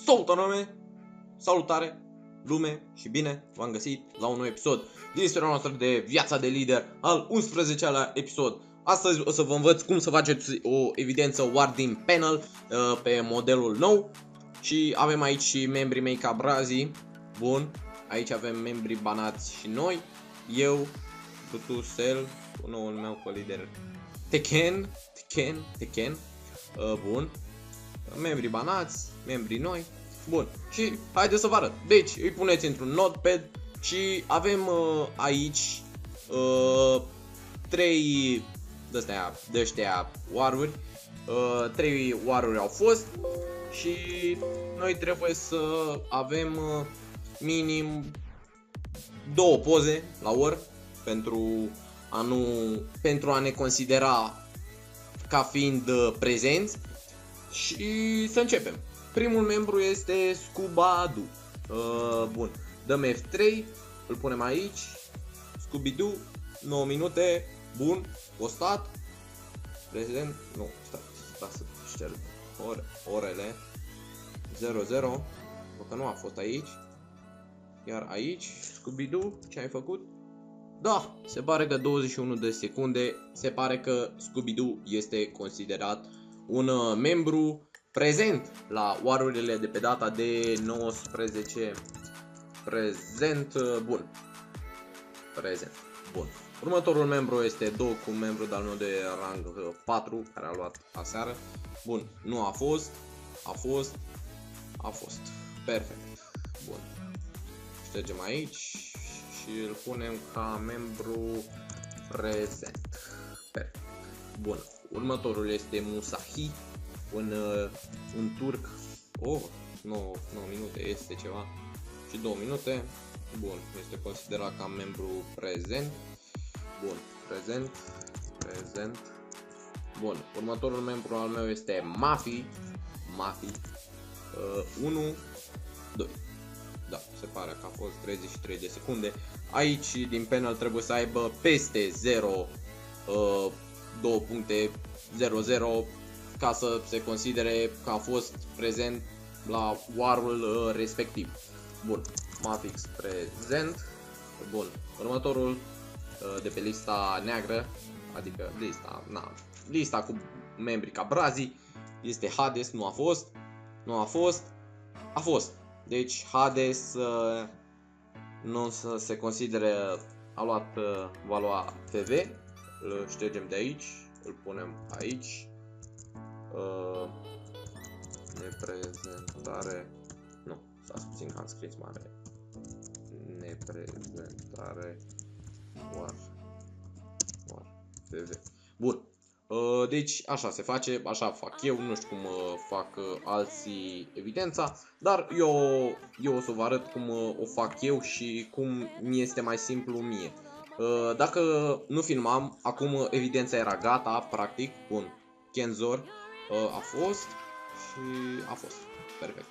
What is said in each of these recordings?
Salutare, salutare, lume și bine v-am găsit la un nou episod din istoria noastră de viața de lider, al 11-lea episod. Astăzi o să vă învăț cum să faceți o evidență Warding Panel pe modelul nou. Și avem aici și membrii mei ca brazii. Bun, aici avem membrii banați și noi. Eu, Tutusel, cu noul meu colider Teken. Bun, membrii banați, membrii noi. Bun, și haideți să vă arăt. Deci îi puneți într-un notepad și avem aici 3 de-astea waruri. 3 waruri au fost și noi trebuie să avem minim 2 poze la war pentru a ne considera ca fiind prezenți. Și să începem. Primul membru este Scooby-Doo. Bun, dăm F3, îl punem aici. Scooby-Doo, 9 minute. Bun, postat. Prezent, nu, stai să șterg orele. 00, că nu a fost aici. Iar aici, Scooby-Doo, ce ai făcut? Da, se pare că 21 de secunde. Se pare că Scooby-Doo este considerat un membru prezent la warurile de pe data de 19. Prezent. Bun. Prezent. Bun. Următorul membru este Doku, membru de-al meu de rang 4, care a luat aseară. Bun. Nu a fost. A fost. Perfect. Bun. Ștergem aici și îl punem ca membru prezent. Perfect. Bun. Următorul este Musahi, un turc. 9 minute este ceva și 2 minute. Bun, este considerat ca membru prezent. Bun, prezent. Bun, următorul membru al meu este Mafi. 1, 2. Da, se pare că a fost 33 de secunde. Aici din panel trebuie să aibă peste 0 2.00 ca să se considere că a fost prezent la warul respectiv. Bun, Mafix prezent. Bun, următorul de pe lista neagră, adică lista cu membrii ca brazii, este Hades. A fost. Deci Hades nu se considere, va lua FV. Îl ștergem de aici, îl punem aici. Neprezentare. Nu, stați puțin că am scris mare. Neprezentare war FV. Bun. Deci așa se face, așa fac eu, nu știu cum fac alții evidența, dar eu o să vă arăt cum o fac eu și cum mi este mai simplu mie. Dacă nu filmam, acum evidența era gata, practic. Bun, Kenzor a fost și a fost. Perfect.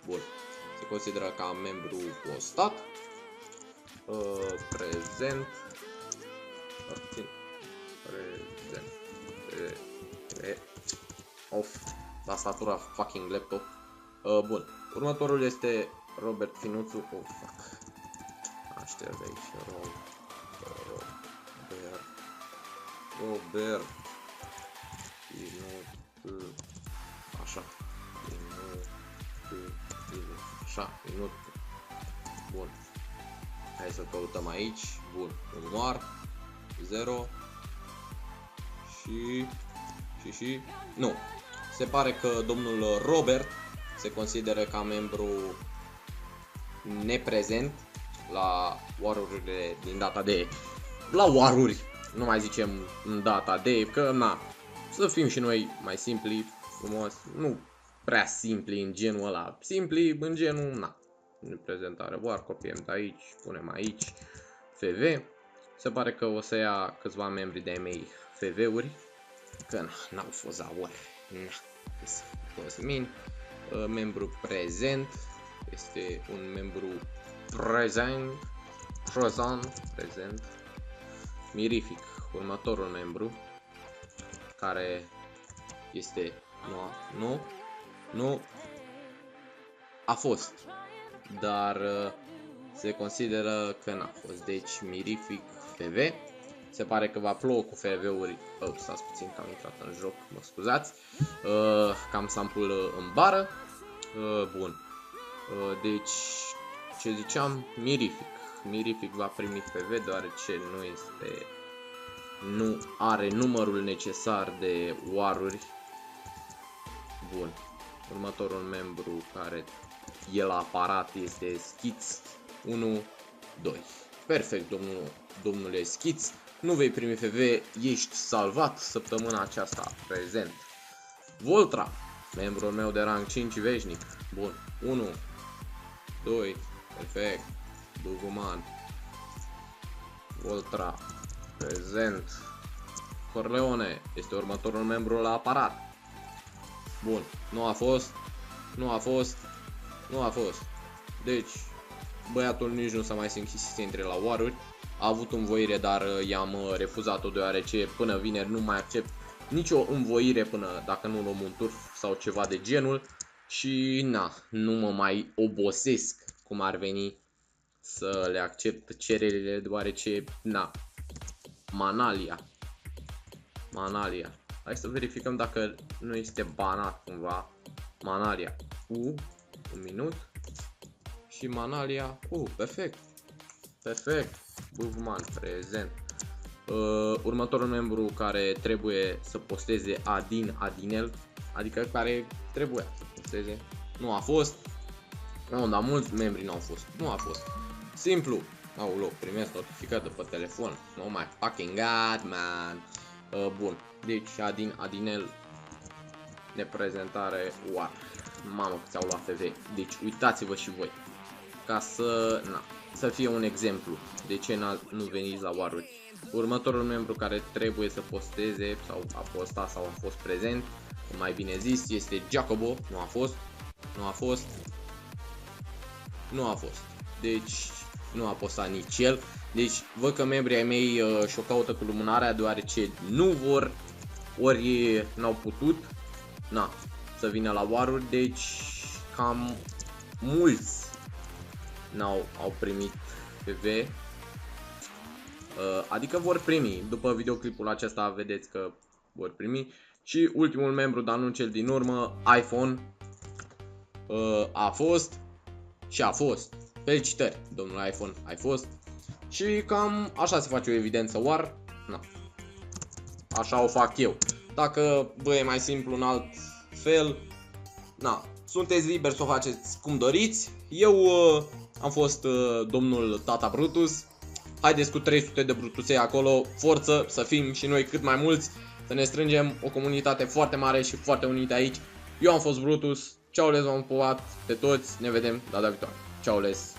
Bun. Se consideră ca membru postat. Prezent. Off. Tastatura fucking laptop. Bun. Următorul este Robert Finuțu. Oh, fuck. Aștept de aici. Robert Finuțu. Minut. Bun. Hai să căutăm aici. Bun. Un war. 0. Și nu. Se pare că domnul Robert se consideră ca membru neprezent la warurile din data de... La waruri. Nu mai zicem în data de, că să fim și noi mai simpli, frumos, nu prea simpli în genul ăla, simpli în genul, prezentare war, copiem de aici, punem aici, FV. Se pare că o să ia câțiva membri de-ai mei FV-uri, că n-au fost la war, Cosmin, membru prezent, este un membru prezent. Mirific, următorul membru, care este a fost, dar se consideră că n-a fost. Deci Mirific FV. Se pare că va plouă cu FV-uri. Stați puțin că am intrat în joc, mă scuzați. Cam sample în bară. Bun. Deci, ce ziceam? Mirific. Mirific va primi FV deoarece nu are numărul necesar de waruri. Bun. Următorul membru care e la aparat este Schiț 1, 2. Perfect, domnule Schiț. Nu vei primi FV, ești salvat săptămâna aceasta, prezent. Voltra, membrul meu de rang 5 veșnic. Bun, 1, 2, perfect. Duguman, Voltra, prezent. Corleone este următorul membru la aparat. Bun, nu a fost. Deci, băiatul nici nu s-a mai simțit să intre la waruri. A avut învoire, dar i-am refuzat-o deoarece până vineri nu mai accept nicio învoire până dacă nu luăm un turf sau ceva de genul. Și nu mă mai obosesc cum ar veni să le accept cererile deoarece Manalia. Hai să verificăm dacă nu este banat cumva. Manalia. Un minut. Și Manalia. Perfect. Buvman, prezent. Următorul membru care trebuie să posteze Adinel. Adică care trebuia să posteze. Nu a fost. Dar mulți membri nu a fost. Simplu. Primesc notificat de pe telefon. Oh my fucking god, man. Bun. Deci Adinel de prezentare. Wow. Mamă, câți au luat FV. Deci uitați-vă și voi. Ca să fie un exemplu de ce nu veniți la waruri. Următorul membru care trebuie să posteze sau a postat sau a fost prezent, mai bine zis, este Jacobo. Nu a fost. Deci nu a postat nici el. Deci văd că membrii ai mei și-o caută cu lumânarea deoarece nu vor, ori n-au putut să vină la waruri. Deci cam mulți au primit PV. Adică vor primi. După videoclipul acesta vedeți că vor primi. Și ultimul membru, dar nu cel din urmă, iPhone, a fost. Felicitări, domnul iPhone, ai fost. Și cam așa se face o evidență war. Așa o fac eu. Dacă vă e mai simplu în alt fel, sunteți liberi să o faceți cum doriți. Eu am fost domnul Tata Brutus. Haideți cu 300 de brutusei acolo, forță să fim și noi cât mai mulți, să ne strângem o comunitate foarte mare și foarte unită aici. Eu am fost Brutus, ceau les, v-am pupat pe toți, ne vedem data viitoare. Ceau les.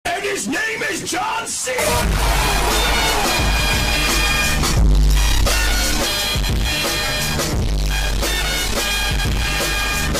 And his name is John C.